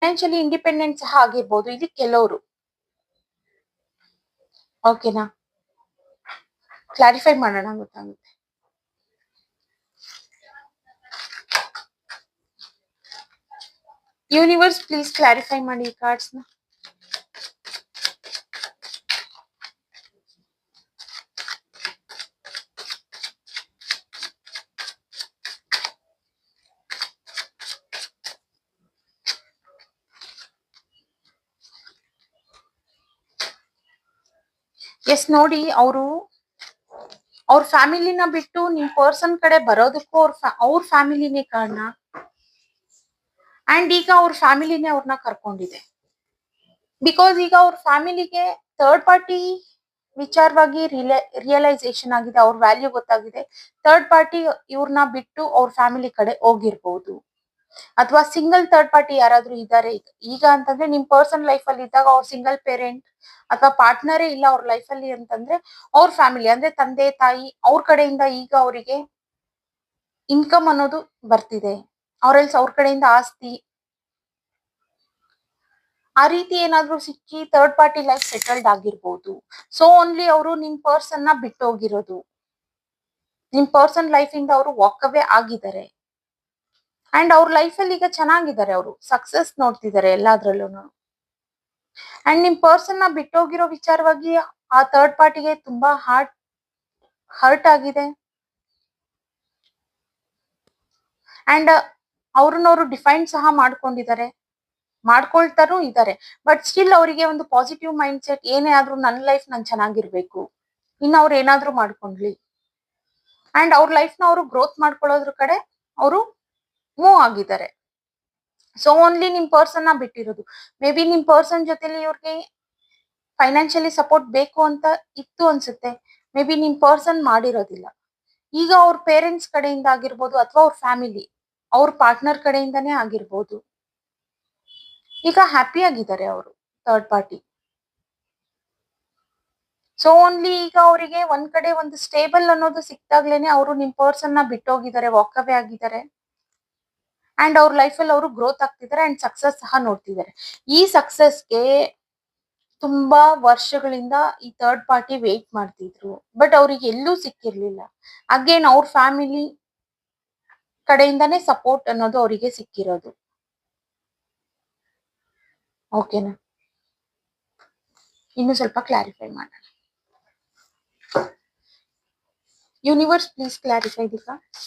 Financially independent ಸಹ ಆಗಿರ್ಬೋದು ಇಲ್ಲಿ ಕೆಲವರು. ಓಕೆನಾ? ಕ್ಲಾರಿಫೈ ಮಾಡೋಣ ಗೊತ್ತಾಗುತ್ತೆ. ಯೂನಿವರ್ಸ್ ಪ್ಲೀಸ್ ಕ್ಲಾರಿಫೈ ಮಾಡಿ ಈ ಕಾರ್ಡ್ಸ್ ನ. ಎಸ್ ನೋಡಿ, ಅವ್ರ ಫ್ಯಾಮಿಲಿನ ಬಿಟ್ಟು ನಿಮ್ ಪರ್ಸನ್ ಕಡೆ ಬರೋದಕ್ಕೂ ಅವ್ರ ಫ್ಯಾಮಿಲಿನೇ ಕಾರಣ. ಅಂಡ್ ಈಗ ಅವ್ರ ಫ್ಯಾಮಿಲಿನೇ ಅವ್ರನ್ನ ಕರ್ಕೊಂಡಿದೆ. ಬಿಕಾಸ್ ಈಗ ಅವ್ರ ಫ್ಯಾಮಿಲಿಗೆ ಥರ್ಡ್ ಪಾರ್ಟಿ ವಿಚಾರವಾಗಿ ರಿಯಲೈಸೇಷನ್ ಆಗಿದೆ, ಅವ್ರ ವ್ಯಾಲ್ಯೂ ಗೊತ್ತಾಗಿದೆ. ಥರ್ಡ್ ಪಾರ್ಟಿ ಇವ್ರನ್ನ ಬಿಟ್ಟು ಅವ್ರ ಫ್ಯಾಮಿಲಿ ಕಡೆ ಹೋಗಿರ್ಬೋದು. ಅಥವಾ ಸಿಂಗಲ್ ಥರ್ಡ್ ಪಾರ್ಟಿ ಯಾರಾದ್ರೂ ಇದ್ದಾರೆ ಈಗ ಅಂತಂದ್ರೆ, ನಿಮ್ ಪರ್ಸನ್ ಲೈಫ್ ಅಲ್ಲಿ ಇದ್ದಾಗ ಅವ್ರ ಸಿಂಗಲ್ ಪೇರೆಂಟ್ ಅಥವಾ ಪಾರ್ಟ್ನರೇ ಇಲ್ಲ ಅವ್ರ ಲೈಫ್ ಅಲ್ಲಿ ಅಂತಂದ್ರೆ, ಅವ್ರ ಫ್ಯಾಮಿಲಿ ಅಂದ್ರೆ ತಂದೆ ತಾಯಿ ಅವ್ರ ಕಡೆಯಿಂದ ಈಗ ಅವರಿಗೆ ಇನ್ಕಮ್ ಅನ್ನೋದು ಬರ್ತಿದೆ. ಅವ್ರ ಕಡೆಯಿಂದ ಆಸ್ತಿ ಆ ರೀತಿ ಏನಾದ್ರೂ ಸಿಕ್ಕಿ ಥರ್ಡ್ ಪಾರ್ಟಿ ಲೈಫ್ ಸೆಟಲ್ಡ್ ಆಗಿರ್ಬೋದು. ಸೊ ಓನ್ಲಿ ಅವರು ನಿಮ್ ಪರ್ಸನ್ ನ ಬಿಟ್ಟು ಹೋಗಿರೋದು. ನಿಮ್ ಪರ್ಸನ್ ಲೈಫ್ ಇಂದ ಅವರು ವಾಕ್ ಅವೇ ಆಗಿದ್ದಾರೆ. ಅಂಡ್ ಅವ್ರ ಲೈಫ್ ಅಲ್ಲಿ ಈಗ ಚೆನ್ನಾಗಿದ್ದಾರೆ, ಅವರು ಸಕ್ಸಸ್ ನೋಡ್ತಿದ್ದಾರೆ ಎಲ್ಲಾದ್ರಲ್ಲೂ. ಅಂಡ್ ನಿಮ್ ಪರ್ಸನ್ ನ ಬಿಟ್ಟೋಗಿರೋ ವಿಚಾರವಾಗಿ ಆ ಥರ್ಡ್ ಪಾರ್ಟಿಗೆ ತುಂಬಾ ಹರ್ಟ್ ಆಗಿದೆ. ಅಂಡ್ ಅವ್ರನ್ನವ್ರು ಡಿಫೈನ್ ಸಹ ಮಾಡ್ಕೊಳ್ತಾರೂ ಇದ್ದಾರೆ. ಬಟ್ ಸ್ಟಿಲ್ ಅವರಿಗೆ ಒಂದು ಪಾಸಿಟಿವ್ ಮೈಂಡ್ ಸೆಟ್, ಏನೇ ಆದ್ರೂ ನನ್ನ ಲೈಫ್ ನಾನು ಚೆನ್ನಾಗಿರ್ಬೇಕು, ಇನ್ನು ಅವ್ರು ಏನಾದ್ರೂ ಮಾಡ್ಕೊಂಡ್ಲಿ. ಅಂಡ್ ಅವ್ರ ಲೈಫ್ ನ ಅವರು ಗ್ರೋತ್ ಮಾಡ್ಕೊಳ್ಳೋದ್ರ ಕಡೆ ಅವರು ಮೂವ್ ಆಗಿದ್ದಾರೆ. ಸೊ ಓನ್ಲಿ ನಿಮ್ ಪರ್ಸನ್ ನ ಬಿಟ್ಟಿರೋದು. ಮೇ ಬಿ ನಿಮ್ ಪರ್ಸನ್ ಜೊತೆಲಿ ಇವ್ರಿಗೆ ಫೈನಾನ್ಷಿಯಲಿ ಸಪೋರ್ಟ್ ಬೇಕು ಅಂತ ಇತ್ತು ಅನ್ಸುತ್ತೆ. ಮೇ ಬಿ ನಿಮ್ ಪರ್ಸನ್ ಮಾಡಿರೋದಿಲ್ಲ. ಈಗ ಅವ್ರ ಪೇರೆಂಟ್ಸ್ ಕಡೆಯಿಂದ ಆಗಿರ್ಬೋದು ಅಥವಾ ಅವ್ರ ಫ್ಯಾಮಿಲಿ ಅವ್ರ ಪಾರ್ಟ್ನರ್ ಕಡೆಯಿಂದಾನೇ ಆಗಿರ್ಬೋದು. ಈಗ ಹ್ಯಾಪಿ ಆಗಿದ್ದಾರೆ ಅವರು ಥರ್ಡ್ ಪಾರ್ಟಿ. ಸೊ ಓನ್ಲಿ ಈಗ ಅವರಿಗೆ ಒಂದ್ ಕಡೆ ಒಂದು ಸ್ಟೇಬಲ್ ಅನ್ನೋದು ಸಿಕ್ತಾಗ್ಲೇನೆ ಅವರು ನಿಮ್ ಪರ್ಸನ್ ನ ಬಿಟ್ಟೋಗಿದ್ದಾರೆ, ವಾಕ್ ಅವೇ ಆಗಿದ್ದಾರೆ. ಅಂಡ್ ಅವ್ರ ಲೈಫ್ ಅಲ್ಲಿ ಅವರು ಗ್ರೋತ್ ಆಗ್ತಿದ್ದಾರೆ ಅಂಡ್ ಸಕ್ಸಸ್ ಸಹ ನೋಡ್ತಿದ್ದಾರೆ. ಈ ಸಕ್ಸಸ್ಗೆ ತುಂಬಾ ವರ್ಷಗಳಿಂದ ಈ ಥರ್ಡ್ ಪಾರ್ಟಿ ವೇಟ್ ಮಾಡ್ತಿದ್ರು, ಬಟ್ ಅವ್ರಿಗೆ ಎಲ್ಲೂ ಸಿಕ್ಕಿರ್ಲಿಲ್ಲ. ಅಗೇನ್ ಅವ್ರ ಫ್ಯಾಮಿಲಿ ಕಡೆಯಿಂದಾನೇ ಸಪೋರ್ಟ್ ಅನ್ನೋದು ಅವರಿಗೆ ಸಿಕ್ಕಿರೋದು. ಓಕೆನಾ? ಇನ್ನು ಸ್ವಲ್ಪ ಕ್ಲಾರಿಫೈ ಮಾಡೋಣ. Universe please clarify the cards.